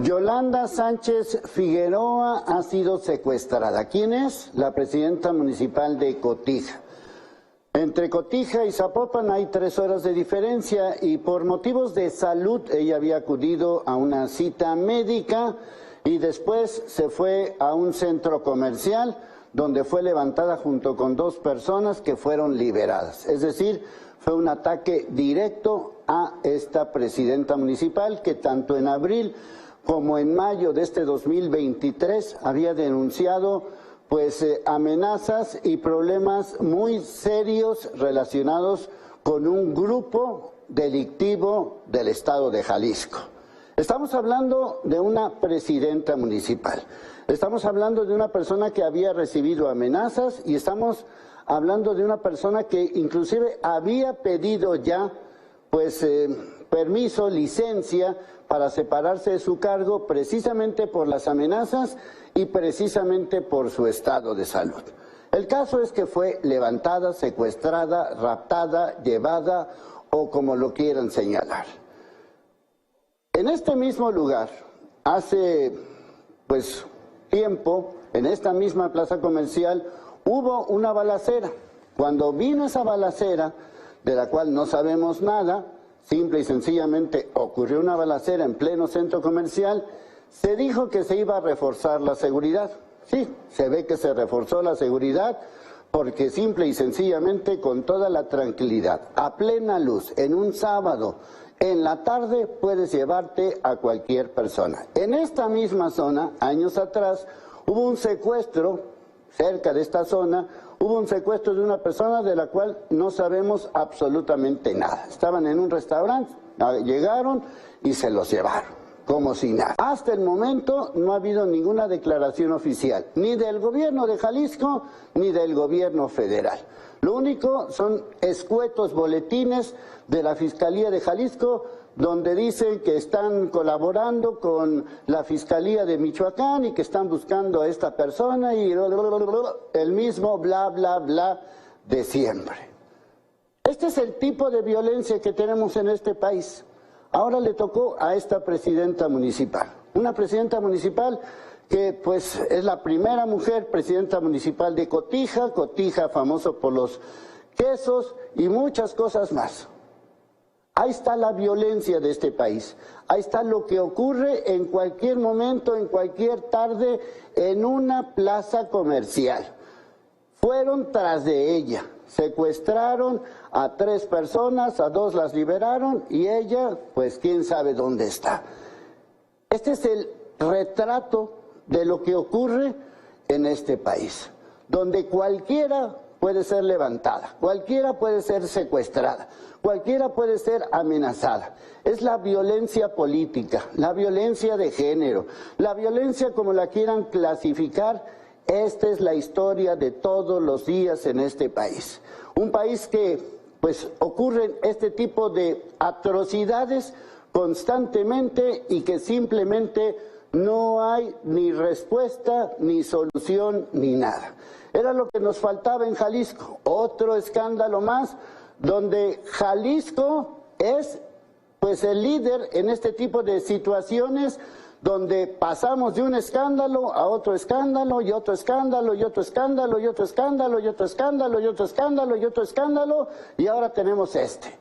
Yolanda Sánchez Figueroa ha sido secuestrada. ¿Quién es? La presidenta municipal de Cotija. Entre Cotija y Zapopan hay 3 horas de diferencia y por motivos de salud ella había acudido a una cita médica y después se fue a un centro comercial donde fue levantada junto con 2 personas que fueron liberadas. Es decir, fue un ataque directo a esta presidenta municipal que tanto en abril como en mayo de este 2023 había denunciado amenazas y problemas muy serios relacionados con un grupo delictivo del estado de Jalisco. Estamos hablando de una presidenta municipal, estamos hablando de una persona que había recibido amenazas y estamos hablando de una persona que inclusive había pedido ya permiso, licencia para separarse de su cargo precisamente por las amenazas y precisamente por su estado de salud. El caso es que fue levantada, secuestrada, raptada, llevada o como lo quieran señalar. En este mismo lugar, hace tiempo, en esta misma plaza comercial, hubo una balacera. Cuando vino esa balacera, de la cual no sabemos nada, simple y sencillamente ocurrió una balacera en pleno centro comercial, se dijo que se iba a reforzar la seguridad. Sí, se ve que se reforzó la seguridad porque simple y sencillamente con toda la tranquilidad, a plena luz, en un sábado, en la tarde puedes llevarte a cualquier persona. En esta misma zona, años atrás, hubo un secuestro. Cerca de esta zona hubo un secuestro de una persona de la cual no sabemos absolutamente nada. Estaban en un restaurante, llegaron y se los llevaron, como si nada. Hasta el momento no ha habido ninguna declaración oficial, ni del gobierno de Jalisco, ni del gobierno federal. Lo único son escuetos boletines de la Fiscalía de Jalisco, donde dicen que están colaborando con la Fiscalía de Michoacán y que están buscando a esta persona y el mismo bla, bla, bla de siempre. Este es el tipo de violencia que tenemos en este país. Ahora le tocó a esta presidenta municipal, una presidenta municipal que es la primera mujer presidenta municipal de Cotija, Cotija famoso por los quesos y muchas cosas más. Ahí está la violencia de este país, ahí está lo que ocurre en cualquier momento, en cualquier tarde, en una plaza comercial. Fueron tras de ella, secuestraron a 3 personas, a 2 las liberaron y ella, quién sabe dónde está. Este es el retrato de lo que ocurre en este país, donde cualquiera puede ser levantada, cualquiera puede ser secuestrada, cualquiera puede ser amenazada. Es la violencia política, la violencia de género, la violencia como la quieran clasificar. Esta es la historia de todos los días en este país. Un país que ocurren este tipo de atrocidades constantemente y que simplemente no hay ni respuesta, ni solución, ni nada. Era lo que nos faltaba en Jalisco, otro escándalo más, donde Jalisco es el líder en este tipo de situaciones, donde pasamos de un escándalo a otro escándalo, y otro escándalo, y otro escándalo, y otro escándalo, y otro escándalo, y otro escándalo, y otro escándalo, y ahora tenemos este.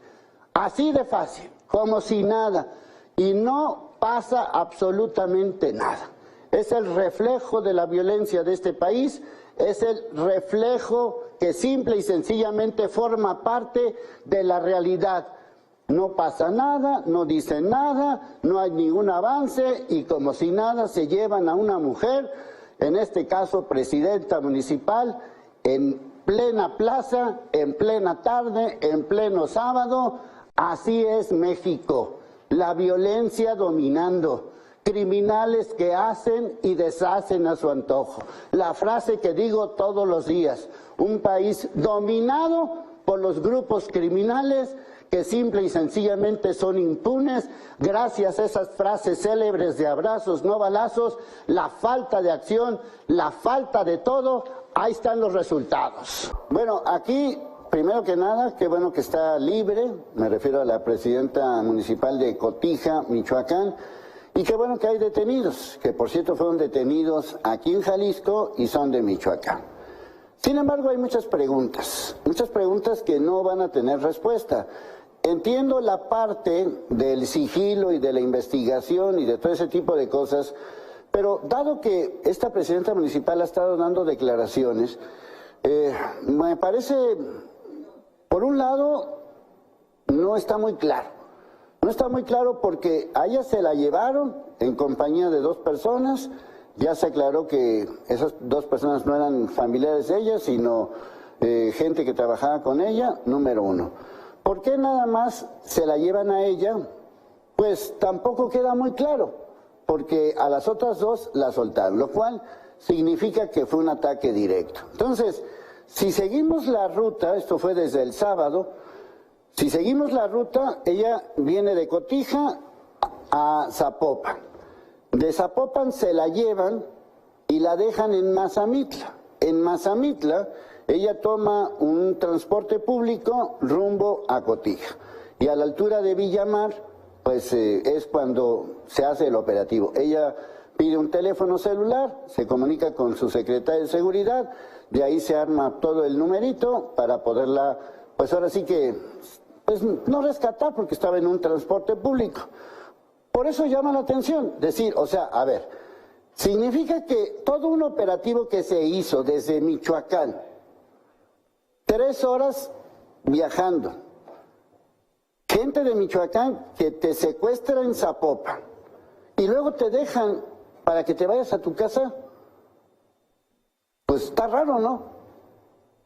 Así de fácil, como si nada, y no pasa absolutamente nada. Es el reflejo de la violencia de este país, es el reflejo que simple y sencillamente forma parte de la realidad. No pasa nada, no dicen nada, no hay ningún avance y como si nada se llevan a una mujer, en este caso presidenta municipal, en plena plaza, en plena tarde, en pleno sábado. Así es México, la violencia dominando. Criminales que hacen y deshacen a su antojo. La frase que digo todos los días, un país dominado por los grupos criminales que simple y sencillamente son impunes gracias a esas frases célebres de abrazos, no balazos, la falta de acción, la falta de todo, ahí están los resultados. Bueno, aquí, primero que nada, qué bueno que está libre, me refiero a la presidenta municipal de Cotija, Michoacán, Y qué bueno que hay detenidos, que por cierto fueron detenidos aquí en Jalisco y son de Michoacán. Sin embargo, hay muchas preguntas que no van a tener respuesta. Entiendo la parte del sigilo y de la investigación y de todo ese tipo de cosas, pero dado que esta presidenta municipal ha estado dando declaraciones, me parece, por un lado, no está muy claro. No está muy claro porque a ella se la llevaron en compañía de 2 personas. Ya se aclaró que esas 2 personas no eran familiares de ella, sino gente que trabajaba con ella, número 1. ¿Por qué nada más se la llevan a ella? Pues tampoco queda muy claro, porque a las otras 2 la soltaron, lo cual significa que fue un ataque directo. Entonces, si seguimos la ruta, esto fue desde el sábado, si seguimos la ruta, ella viene de Cotija a Zapopan. De Zapopan se la llevan y la dejan en Mazamitla. En Mazamitla, ella toma un transporte público rumbo a Cotija. Y a la altura de Villamar, pues es cuando se hace el operativo. Ella pide un teléfono celular, se comunica con su secretaria de seguridad, de ahí se arma todo el numerito para poderla, pues ahora sí que, pues no rescatar porque estaba en un transporte público. Por eso llama la atención, decir, o sea, a ver, significa que todo un operativo que se hizo desde Michoacán, 3 horas viajando, gente de Michoacán que te secuestra en Zapopan y luego te dejan para que te vayas a tu casa, pues está raro, ¿no?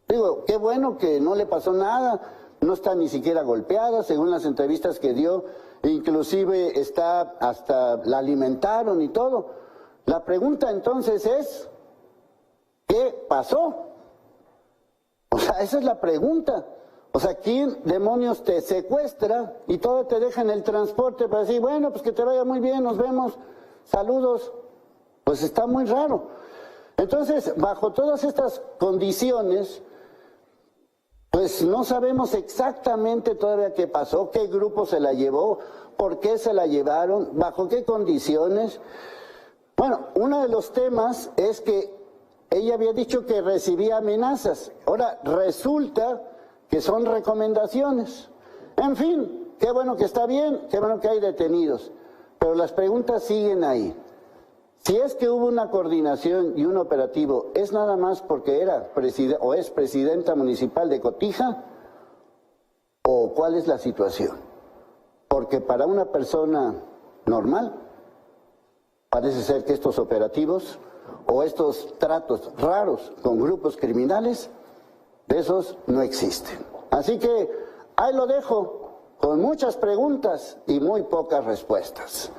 Digo, qué bueno que no le pasó nada, no está ni siquiera golpeada, según las entrevistas que dio, inclusive está hasta la alimentaron y todo. La pregunta entonces es, ¿qué pasó? O sea, esa es la pregunta. O sea, ¿quién demonios te secuestra y todo te deja en el transporte para decir, bueno, pues que te vaya muy bien, nos vemos, saludos? Pues está muy raro. Entonces, bajo todas estas condiciones, pues no sabemos exactamente todavía qué pasó, qué grupo se la llevó, por qué se la llevaron, bajo qué condiciones. Bueno, uno de los temas es que ella había dicho que recibía amenazas. Ahora resulta que son recomendaciones. En fin, qué bueno que está bien, qué bueno que hay detenidos. Pero las preguntas siguen ahí. Si es que hubo una coordinación y un operativo, ¿es nada más porque era o es presidenta municipal de Cotija? ¿O cuál es la situación? Porque para una persona normal, parece ser que estos operativos o estos tratos raros con grupos criminales, de esos no existen. Así que ahí lo dejo, con muchas preguntas y muy pocas respuestas.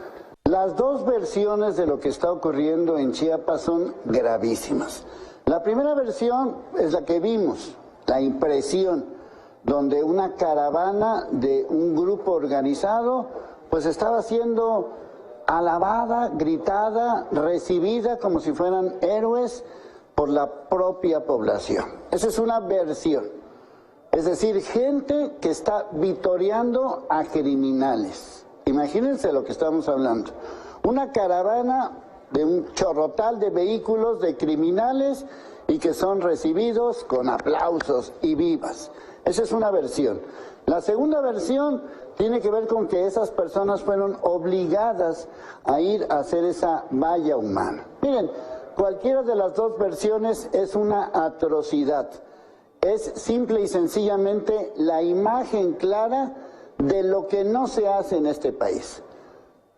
Las 2 versiones de lo que está ocurriendo en Chiapas son gravísimas. La primera versión es la que vimos, la impresión, donde una caravana de un grupo organizado pues estaba siendo alabada, gritada, recibida como si fueran héroes por la propia población. Esa es una versión. Es decir, gente que está vitoreando a criminales. Imagínense lo que estamos hablando. Una caravana de un chorrotal de vehículos de criminales y que son recibidos con aplausos y vivas. Esa es una versión. La segunda versión tiene que ver con que esas personas fueron obligadas a ir a hacer esa valla humana. Miren, cualquiera de las 2 versiones es una atrocidad. Es simple y sencillamente la imagen clara de lo que no se hace en este país,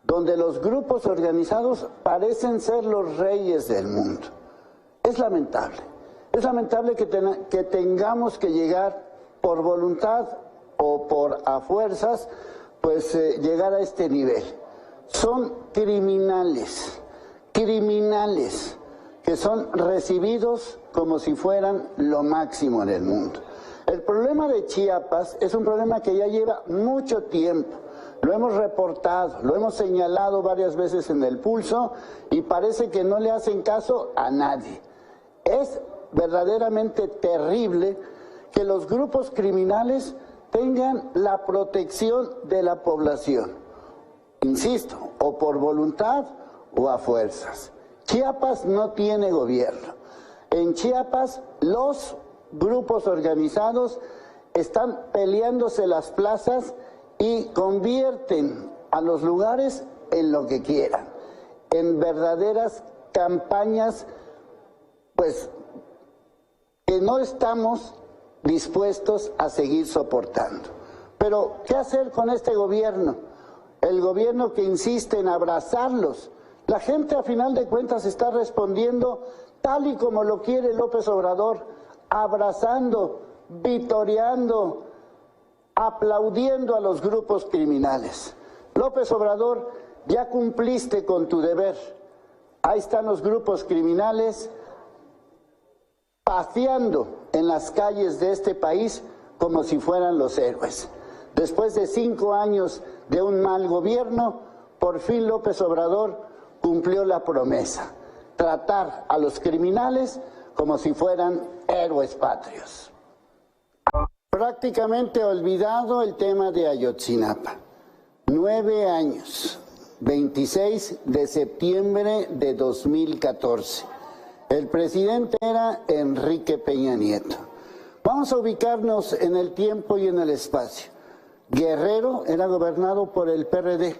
donde los grupos organizados parecen ser los reyes del mundo. Es lamentable que tengamos que llegar por voluntad o por a fuerzas, pues llegar a este nivel. Son criminales que son recibidos como si fueran lo máximo en el mundo. El problema de Chiapas es un problema que ya lleva mucho tiempo. Lo hemos reportado, lo hemos señalado varias veces en El Pulso y parece que no le hacen caso a nadie. Es verdaderamente terrible que los grupos criminales tengan la protección de la población. Insisto, o por voluntad o a fuerzas. Chiapas no tiene gobierno. En Chiapas los grupos organizados están peleándose las plazas y convierten a los lugares en lo que quieran, en verdaderas campañas, pues, que no estamos dispuestos a seguir soportando. Pero, ¿qué hacer con este gobierno? El gobierno que insiste en abrazarlos. La gente, a final de cuentas, está respondiendo tal y como lo quiere López Obrador, abrazando, vitoreando, aplaudiendo a los grupos criminales. López Obrador, ya cumpliste con tu deber. Ahí están los grupos criminales paseando en las calles de este país como si fueran los héroes. Después de 5 años de un mal gobierno, por fin López Obrador cumplió la promesa: tratar a los criminales como si fueran héroes patrios. Prácticamente olvidado el tema de Ayotzinapa. 9 años, 26 de septiembre de 2014. El presidente era Enrique Peña Nieto. Vamos a ubicarnos en el tiempo y en el espacio. Guerrero era gobernado por el PRD.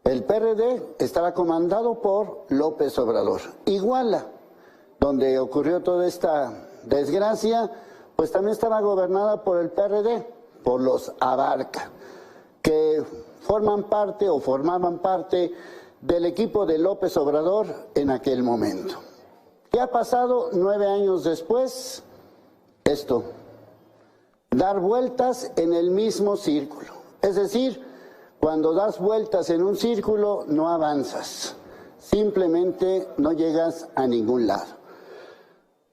El PRD estaba comandado por López Obrador. Iguala, donde ocurrió toda esta desgracia, pues también estaba gobernada por el PRD, por los Abarca, que forman parte o formaban parte del equipo de López Obrador en aquel momento. ¿Qué ha pasado 9 años después? Esto, dar vueltas en el mismo círculo. Es decir, cuando das vueltas en un círculo no avanzas, simplemente no llegas a ningún lado.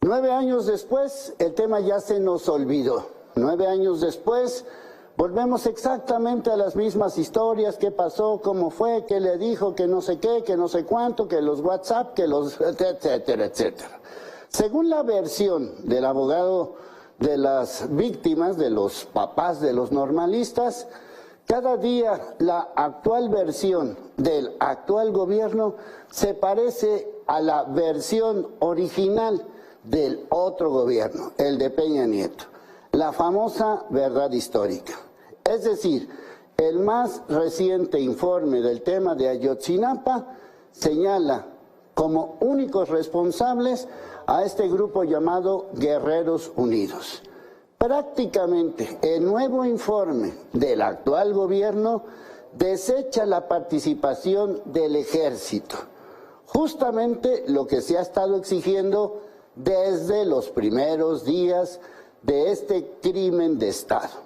9 años después, el tema ya se nos olvidó. 9 años después, volvemos exactamente a las mismas historias: qué pasó, cómo fue, qué le dijo, que no sé qué, que no sé cuánto, que los WhatsApp, que los etcétera, etcétera. Según la versión del abogado de las víctimas, de los papás de los normalistas, cada día la actual versión del actual gobierno se parece a la versión original del otro gobierno, el de Peña Nieto. La famosa verdad histórica. Es decir, el más reciente informe del tema de Ayotzinapa señala como únicos responsables a este grupo llamado Guerreros Unidos. Prácticamente el nuevo informe del actual gobierno desecha la participación del ejército, justamente lo que se ha estado exigiendo desde los primeros días de este crimen de Estado.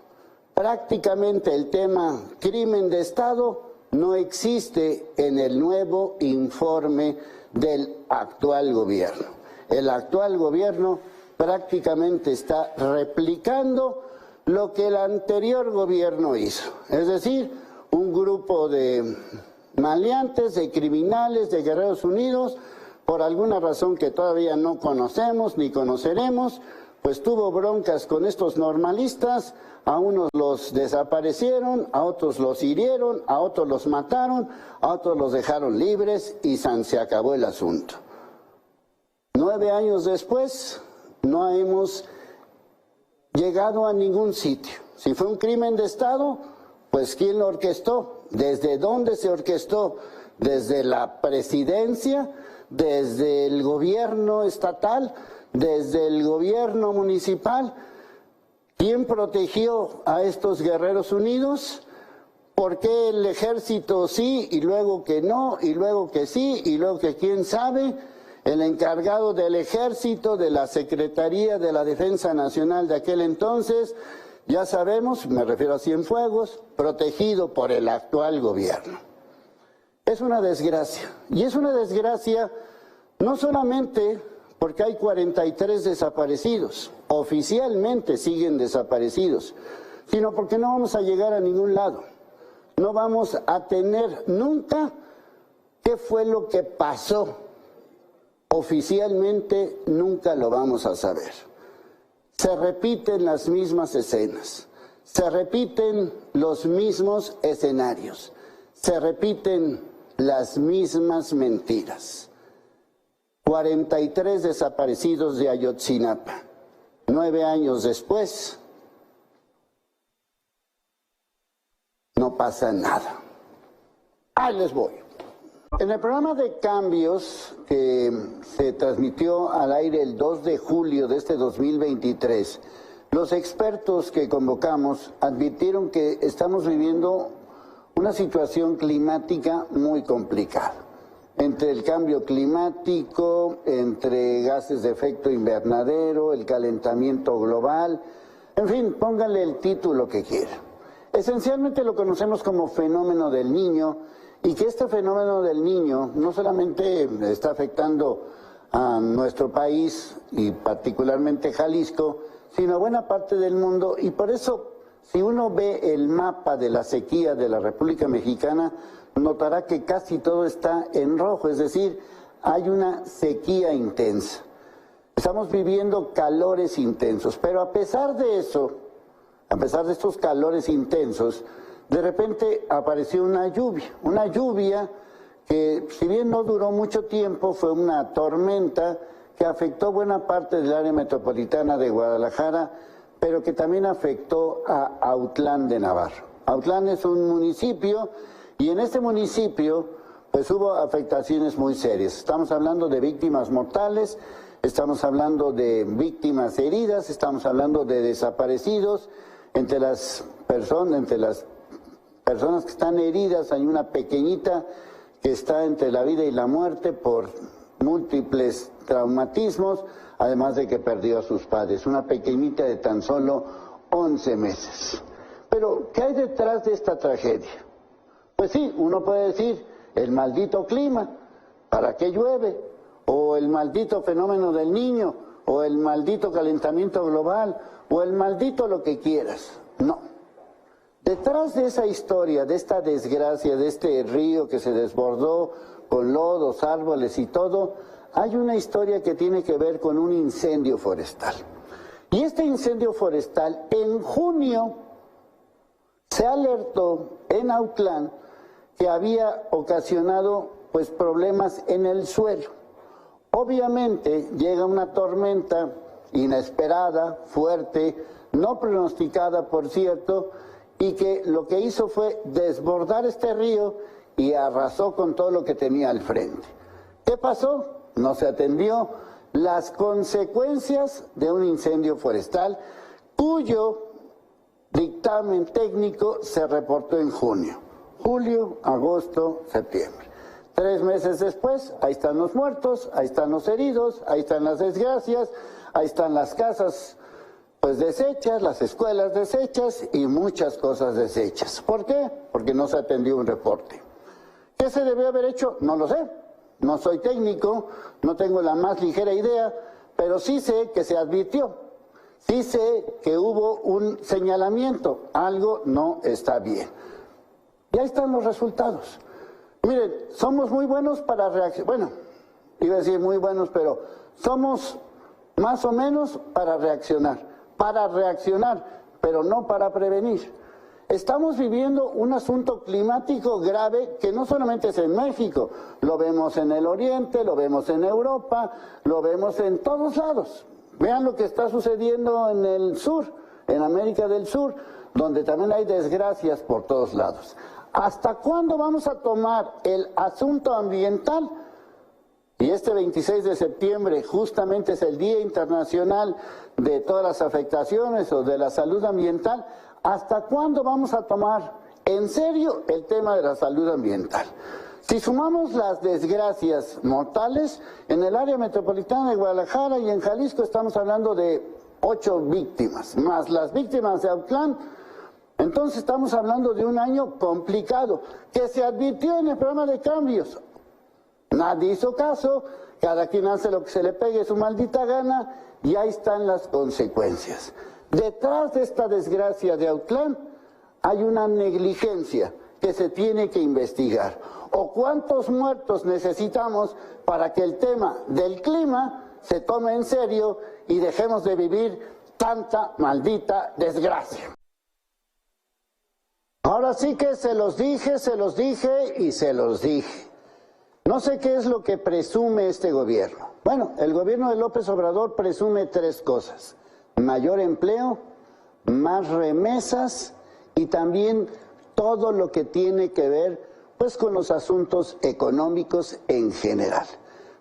Prácticamente el tema crimen de Estado no existe en el nuevo informe del actual gobierno. El actual gobierno prácticamente está replicando lo que el anterior gobierno hizo. Es decir, un grupo de maleantes, de criminales, de Guerreros Unidos, por alguna razón que todavía no conocemos ni conoceremos, pues tuvo broncas con estos normalistas. A unos los desaparecieron, a otros los hirieron, a otros los mataron, a otros los dejaron libres y se acabó el asunto. 9 años después, no hemos llegado a ningún sitio. Si fue un crimen de Estado, pues ¿quién lo orquestó? ¿Desde dónde se orquestó? ¿Desde la presidencia? ¿Desde el gobierno estatal? ¿Desde el gobierno municipal? ¿Quién protegió a estos Guerreros Unidos? ¿Por qué el ejército sí y luego que no, y luego que sí, y luego que quién sabe? El encargado del ejército, de la Secretaría de la Defensa Nacional de aquel entonces, ya sabemos, me refiero a Cienfuegos, protegido por el actual gobierno. Es una desgracia, y es una desgracia no solamente porque hay 43 desaparecidos, oficialmente siguen desaparecidos, sino porque no vamos a llegar a ningún lado. No vamos a tener nunca qué fue lo que pasó. Oficialmente nunca lo vamos a saber. Se repiten las mismas escenas, se repiten los mismos escenarios, se repiten las mismas mentiras. 43 desaparecidos de Ayotzinapa. 9 años después, no pasa nada. Ahí les voy. En el programa de cambios que se transmitió al aire el 2 de julio de este 2023, los expertos que convocamos advirtieron que estamos viviendo una situación climática muy complicada. Entre el cambio climático, entre gases de efecto invernadero, el calentamiento global, en fin, pónganle el título que quieran. Esencialmente lo conocemos como fenómeno del Niño, y que este fenómeno del Niño no solamente está afectando a nuestro país y particularmente Jalisco, sino a buena parte del mundo, y por eso si uno ve el mapa de la sequía de la República Mexicana, notará que casi todo está en rojo, es decir, hay una sequía intensa. Estamos viviendo calores intensos, pero a pesar de eso, a pesar de estos calores intensos, de repente apareció una lluvia que si bien no duró mucho tiempo, fue una tormenta que afectó buena parte del área metropolitana de Guadalajara, pero que también afectó a Autlán de Navarro. Autlán es un municipio y en este municipio pues hubo afectaciones muy serias. Estamos hablando de víctimas mortales, estamos hablando de víctimas heridas, estamos hablando de desaparecidos. Entre las personas que están heridas hay una pequeñita que está entre la vida y la muerte por múltiples traumatismos, además de que perdió a sus padres, una pequeñita de tan solo 11 meses. Pero, ¿qué hay detrás de esta tragedia? Pues sí, uno puede decir, el maldito clima, ¿para qué llueve? O el maldito fenómeno del Niño, o el maldito calentamiento global, o el maldito lo que quieras. No. Detrás de esa historia, de esta desgracia, de este río que se desbordó con lodos, árboles y todo, hay una historia que tiene que ver con un incendio forestal. Y este incendio forestal, en junio, se alertó en Autlán que había ocasionado pues problemas en el suelo. Obviamente llega una tormenta inesperada, fuerte, no pronosticada por cierto, y que lo que hizo fue desbordar este río y arrasó con todo lo que tenía al frente. ¿Qué pasó? No se atendió las consecuencias de un incendio forestal cuyo dictamen técnico se reportó en junio. Julio, agosto, septiembre. 3 meses después, ahí están los muertos, ahí están los heridos, ahí están las desgracias, ahí están las casas pues deshechas, las escuelas deshechas y muchas cosas deshechas. ¿Por qué? Porque no se atendió un reporte. ¿Qué se debió haber hecho? No lo sé. No soy técnico, no tengo la más ligera idea, pero sí sé que se advirtió. Sí sé que hubo un señalamiento. Algo no está bien. Y ahí están los resultados. Miren, somos muy buenos para reaccionar. Bueno, iba a decir muy buenos, pero somos más o menos para reaccionar, pero no para prevenir. Estamos viviendo un asunto climático grave que no solamente es en México, lo vemos en el Oriente, lo vemos en Europa, lo vemos en todos lados. Vean lo que está sucediendo en el sur, en América del Sur, donde también hay desgracias por todos lados. ¿Hasta cuándo vamos a tomar el asunto ambiental? Y este 26 de septiembre justamente es el Día Internacional de todas las afectaciones o de la salud ambiental. ¿Hasta cuándo vamos a tomar en serio el tema de la salud ambiental? Si sumamos las desgracias mortales, en el área metropolitana de Guadalajara y en Jalisco estamos hablando de 8 víctimas, más las víctimas de Autlán. Entonces estamos hablando de un año complicado, que se advirtió en el programa de cambios. Nadie hizo caso, cada quien hace lo que se le pegue su maldita gana y ahí están las consecuencias. Detrás de esta desgracia de Autlán hay una negligencia que se tiene que investigar. ¿O cuántos muertos necesitamos para que el tema del clima se tome en serio y dejemos de vivir tanta maldita desgracia? Ahora sí que se los dije y se los dije. No sé qué es lo que presume este gobierno. Bueno, el gobierno de López Obrador presume 3 cosas: mayor empleo, más remesas y también todo lo que tiene que ver pues con los asuntos económicos en general.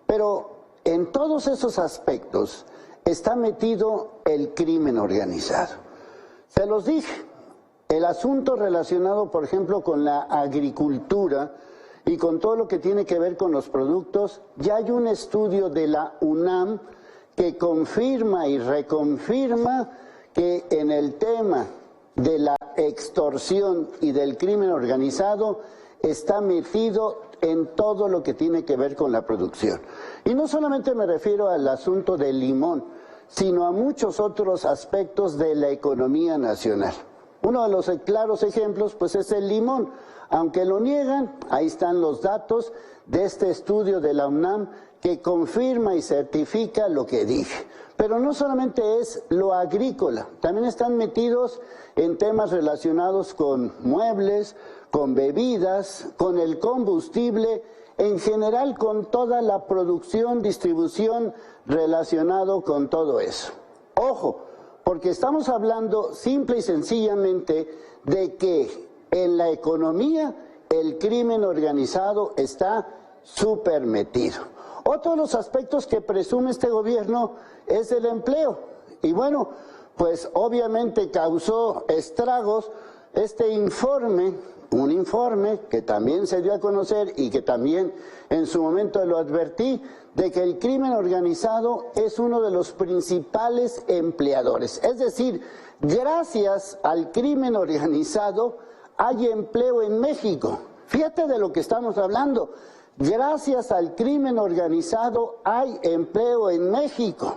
Pero en todos esos aspectos está metido el crimen organizado. Se los dije, el asunto relacionado, por ejemplo, con la agricultura y con todo lo que tiene que ver con los productos, ya hay un estudio de la UNAM que confirma y reconfirma que en el tema de la extorsión y del crimen organizado está metido en todo lo que tiene que ver con la producción. Y no solamente me refiero al asunto del limón, sino a muchos otros aspectos de la economía nacional. Uno de los claros ejemplos pues es el limón. Aunque lo niegan, ahí están los datos de este estudio de la UNAM que confirma y certifica lo que dije. Pero no solamente es lo agrícola, también están metidos en temas relacionados con muebles, con bebidas, con el combustible, en general con toda la producción, distribución relacionado con todo eso. Ojo, porque estamos hablando simple y sencillamente de que en la economía el crimen organizado está súper metido. Otro de los aspectos que presume este gobierno es el empleo. Y bueno, pues obviamente causó estragos este informe, un informe que también se dio a conocer y que también en su momento lo advertí, de que el crimen organizado es uno de los principales empleadores. Es decir, gracias al crimen organizado hay empleo en México. Fíjate de lo que estamos hablando. Gracias al crimen organizado hay empleo en México.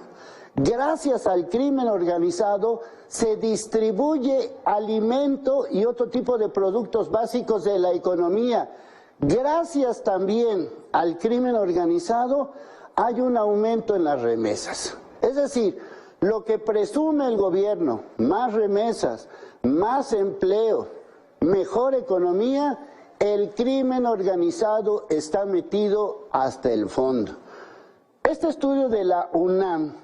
Gracias al crimen organizado se distribuye alimento y otro tipo de productos básicos de la economía. Gracias también al crimen organizado hay un aumento en las remesas. Es decir, lo que presume el gobierno, más remesas, más empleo, mejor economía, el crimen organizado está metido hasta el fondo. Este estudio de la UNAM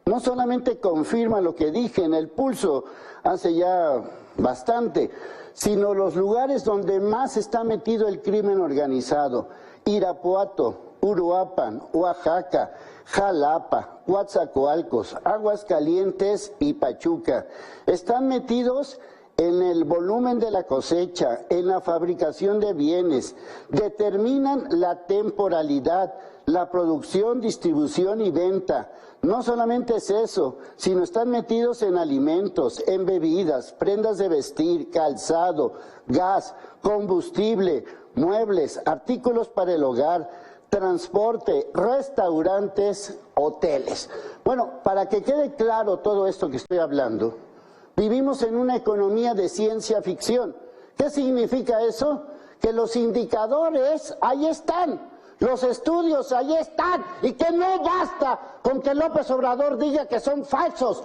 no solamente confirma lo que dije en el Pulso hace ya bastante, sino los lugares donde más está metido el crimen organizado: Irapuato, Uruapan, Oaxaca, Jalapa, Coatzacoalcos, Aguascalientes y Pachuca. Están metidos en el volumen de la cosecha, en la fabricación de bienes, determinan la temporalidad, la producción, distribución y venta. No solamente es eso, sino están metidos en alimentos, en bebidas, prendas de vestir, calzado, gas, combustible, muebles, artículos para el hogar, transporte, restaurantes, hoteles. Bueno, para que quede claro todo esto que estoy hablando, vivimos en una economía de ciencia ficción. ¿Qué significa eso? Que los indicadores ahí están, los estudios ahí están, y que no basta con que López Obrador diga que son falsos.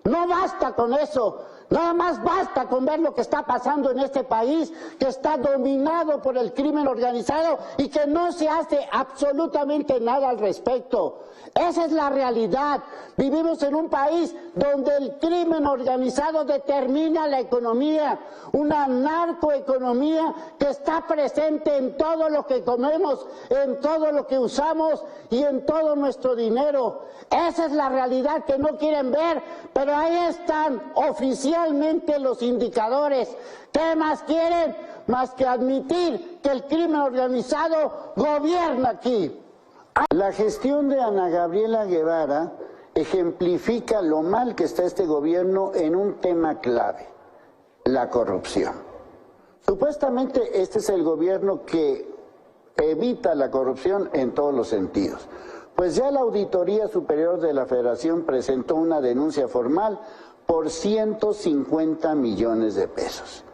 No basta con eso. Nada más basta con ver lo que está pasando en este país, que está dominado por el crimen organizado y que no se hace absolutamente nada al respecto. Esa es la realidad. Vivimos en un país donde el crimen organizado determina la economía, una narcoeconomía que está presente en todo lo que comemos, en todo lo que usamos y en todo nuestro dinero. Esa es la realidad que no quieren ver, pero ahí están oficialmente los indicadores. ¿Qué más quieren? Más que admitir que el crimen organizado gobierna aquí. La gestión de Ana Gabriela Guevara ejemplifica lo mal que está este gobierno en un tema clave: la corrupción. Supuestamente este es el gobierno que evita la corrupción en todos los sentidos. Pues ya la Auditoría Superior de la Federación presentó una denuncia formal por 150 millones de pesos.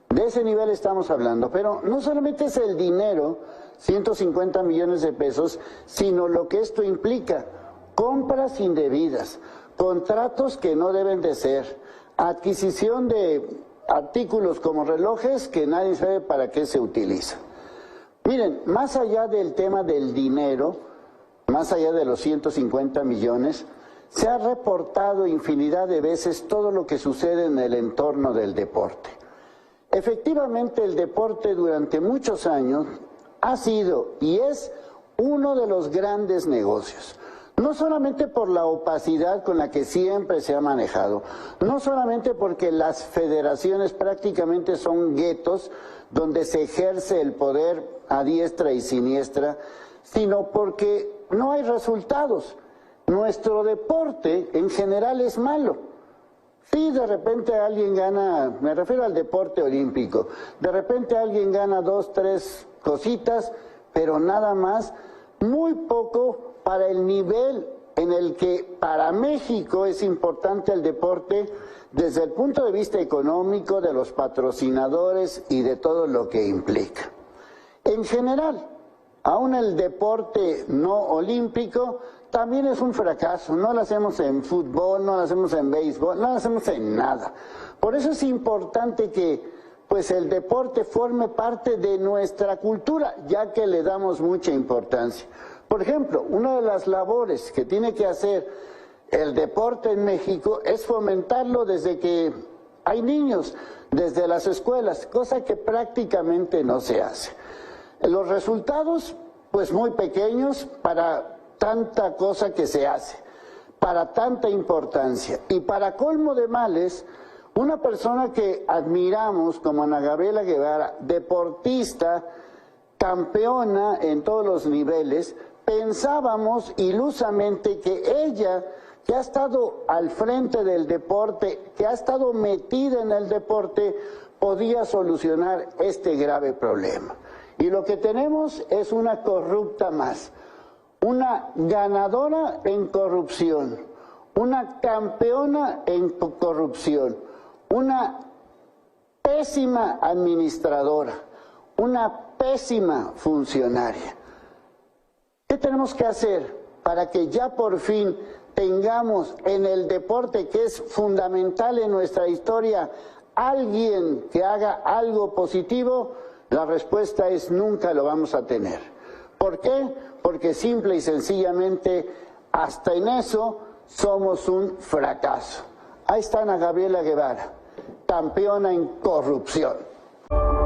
De ese nivel estamos hablando, pero no solamente es el dinero, 150 millones de pesos, sino lo que esto implica: compras indebidas, contratos que no deben de ser, adquisición de artículos como relojes que nadie sabe para qué se utilizan. Miren, más allá del tema del dinero, más allá de los 150 millones, se ha reportado infinidad de veces todo lo que sucede en el entorno del deporte. Efectivamente, el deporte durante muchos años ha sido y es uno de los grandes negocios. No solamente por la opacidad con la que siempre se ha manejado, no solamente porque las federaciones prácticamente son guetos donde se ejerce el poder a diestra y siniestra, sino porque no hay resultados. Nuestro deporte en general es malo. Sí, de repente alguien gana, me refiero al deporte olímpico, de repente alguien gana 2, 3 cositas, pero nada más, muy poco para el nivel en el que para México es importante el deporte desde el punto de vista económico, de los patrocinadores y de todo lo que implica. En general, aún el deporte no olímpico también es un fracaso. No lo hacemos en fútbol, no lo hacemos en béisbol, no lo hacemos en nada. Por eso es importante que pues el deporte forme parte de nuestra cultura, ya que le damos mucha importancia. Por ejemplo, una de las labores que tiene que hacer el deporte en México es fomentarlo desde que hay niños, desde las escuelas, cosa que prácticamente no se hace. Los resultados, pues muy pequeños para tanta cosa que se hace, para tanta importancia. Y para colmo de males, una persona que admiramos como Ana Gabriela Guevara, deportista, campeona en todos los niveles, pensábamos ilusamente que ella, que ha estado al frente del deporte, que ha estado metida en el deporte, podía solucionar este grave problema. Y lo que tenemos es una corrupta más, una ganadora en corrupción, una campeona en corrupción, una pésima administradora, una pésima funcionaria. ¿Qué tenemos que hacer para que ya por fin tengamos en el deporte, que es fundamental en nuestra historia, alguien que haga algo positivo? La respuesta es nunca lo vamos a tener. ¿Por qué? Porque simple y sencillamente hasta en eso somos un fracaso. Ahí está Ana Gabriela Guevara, campeona en corrupción.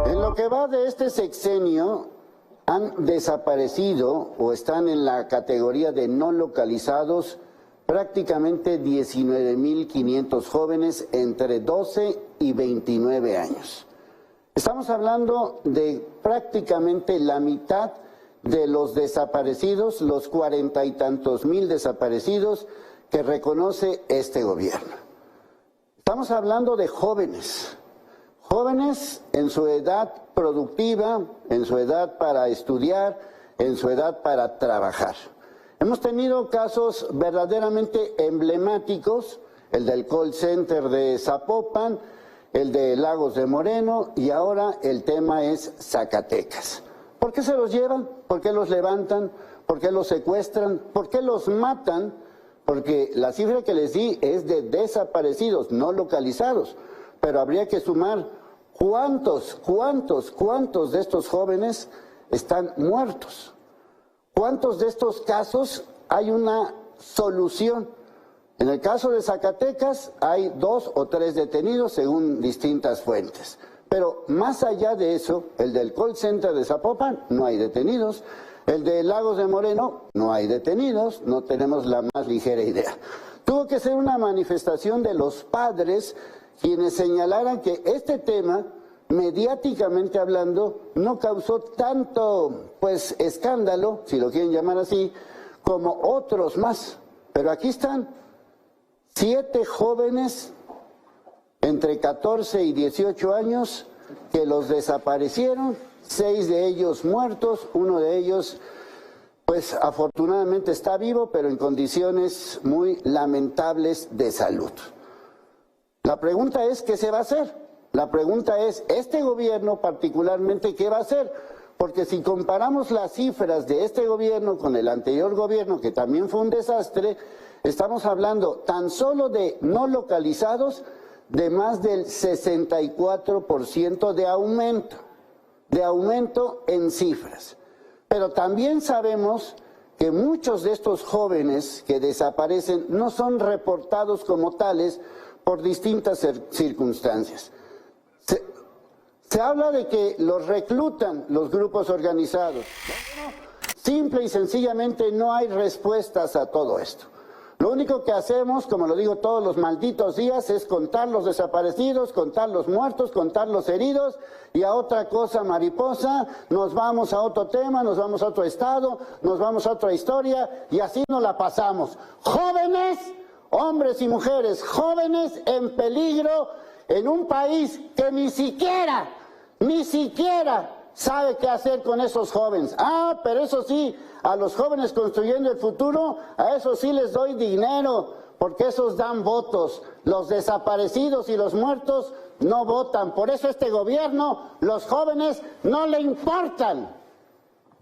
En lo que va de este sexenio, han desaparecido o están en la categoría de no localizados prácticamente 19.500 jóvenes entre 12 y 29 años. Estamos hablando de prácticamente la mitad de los desaparecidos, los 40 y tantos mil desaparecidos que reconoce este gobierno. Estamos hablando de jóvenes, jóvenes en su edad productiva, en su edad para estudiar, en su edad para trabajar. Hemos tenido casos verdaderamente emblemáticos, el del call center de Zapopan, el de Lagos de Moreno y ahora el tema es Zacatecas. ¿Por qué se los llevan? ¿Por qué los levantan? ¿Por qué los secuestran? ¿Por qué los matan? Porque la cifra que les di es de desaparecidos, no localizados, pero habría que sumar cuántos de estos jóvenes están muertos. ¿Cuántos de estos casos hay una solución? En el caso de Zacatecas hay 2 o 3 detenidos según distintas fuentes. Pero más allá de eso, el del call center de Zapopan no hay detenidos, el de Lagos de Moreno no hay detenidos, no tenemos la más ligera idea. Tuvo que ser una manifestación de los padres quienes señalaran que este tema, mediáticamente hablando, no causó tanto escándalo, si lo quieren llamar así, como otros más. Pero aquí están 7 jóvenes entre 14 y 18 años que los desaparecieron, 6 de ellos muertos, uno de ellos afortunadamente está vivo, pero en condiciones muy lamentables de salud. La pregunta es, ¿qué se va a hacer? La pregunta es, este gobierno particularmente, ¿qué va a hacer? Porque si comparamos las cifras de este gobierno con el anterior gobierno, que también fue un desastre, estamos hablando tan solo de no localizados de más del 64% de aumento. de aumento en cifras. Pero también sabemos que muchos de estos jóvenes que desaparecen no son reportados como tales por distintas circunstancias. Se habla de que los reclutan los grupos organizados. Simple y sencillamente no hay respuestas a todo esto. Lo único que hacemos, como lo digo todos los malditos días, es contar los desaparecidos, contar los muertos, contar los heridos, y a otra cosa mariposa, nos vamos a otro tema, nos vamos a otro estado, nos vamos a otra historia, y así nos la pasamos. Jóvenes, hombres y mujeres, jóvenes en peligro en un país que ni siquiera sabe qué hacer con esos jóvenes. Ah, pero eso sí, a los jóvenes construyendo el futuro, a esos sí les doy dinero, porque esos dan votos. Los desaparecidos y los muertos no votan. Por eso este gobierno, los jóvenes no le importan.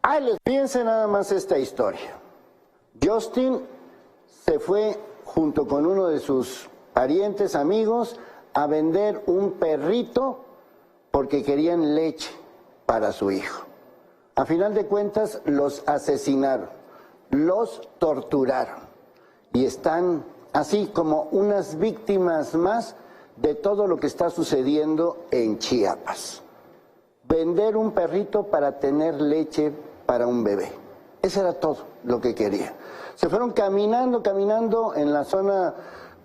Ahí les piensen nada más esta historia. Justin se fue junto con uno de sus parientes, amigos, a vender un perrito porque querían leche para su hijo. A final de cuentas los asesinaron, los torturaron y están así como unas víctimas más de todo lo que está sucediendo en Chiapas. Vender un perrito para tener leche para un bebé. Eso era todo lo que quería. Se fueron caminando en la zona,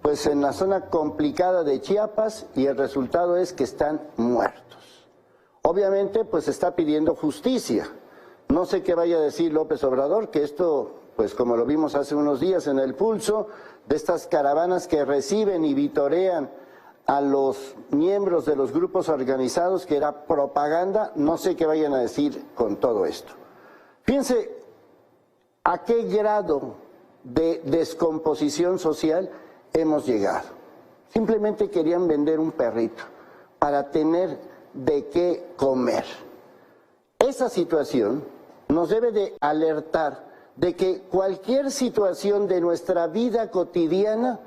pues en la zona complicada de Chiapas, y el resultado es que están muertos. Obviamente, pues está pidiendo justicia. No sé qué vaya a decir López Obrador, que esto, pues como lo vimos hace unos días en El Pulso, de estas caravanas que reciben y vitorean a los miembros de los grupos organizados, que era propaganda, no sé qué vayan a decir con todo esto. Fíjense a qué grado de descomposición social hemos llegado. Simplemente querían vender un perrito para tener de qué comer. Esa situación nos debe de alertar de que cualquier situación de nuestra vida cotidiana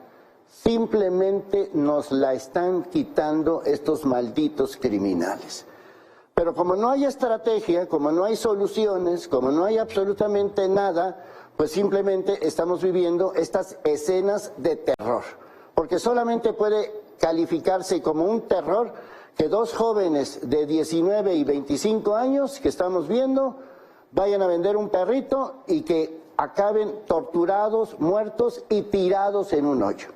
simplemente nos la están quitando estos malditos criminales. Pero como no hay estrategia, como no hay soluciones, como no hay absolutamente nada, pues simplemente estamos viviendo estas escenas de terror. Porque solamente puede calificarse como un terror que dos jóvenes de 19 y 25 años que estamos viendo vayan a vender un perrito y que acaben torturados, muertos y tirados en un hoyo.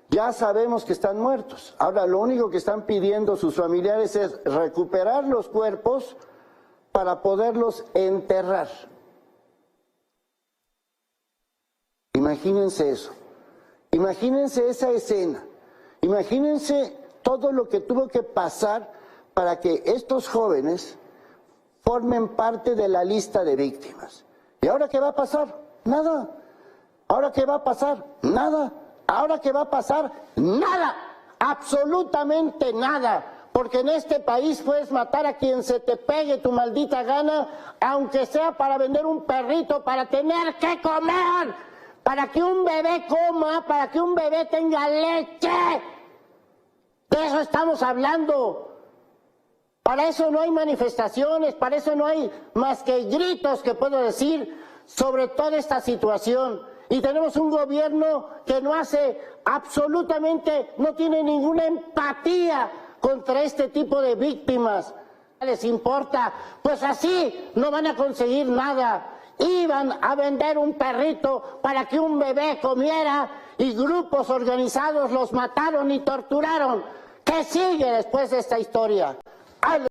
Ya sabemos que están muertos. Ahora lo único que están pidiendo sus familiares es recuperar los cuerpos para poderlos enterrar. Imagínense eso. Imagínense esa escena. Imagínense todo lo que tuvo que pasar para que estos jóvenes formen parte de la lista de víctimas. ¿Y ahora qué va a pasar? Nada. ¿Ahora qué va a pasar? Nada. ¿Ahora qué va a pasar? Nada. Absolutamente nada. Porque en este país puedes matar a quien se te pegue tu maldita gana, aunque sea para vender un perrito, para tener que comer, para que un bebé coma, para que un bebé tenga leche. De eso estamos hablando. Para eso no hay manifestaciones, para eso no hay más que gritos que puedo decir sobre toda esta situación. Y tenemos un gobierno que no hace absolutamente, no tiene ninguna empatía contra este tipo de víctimas. ¿Les importa? Pues así no van a conseguir nada. Iban a vender un perrito para que un bebé comiera y grupos organizados los mataron y torturaron. ¿Qué sigue después de esta historia?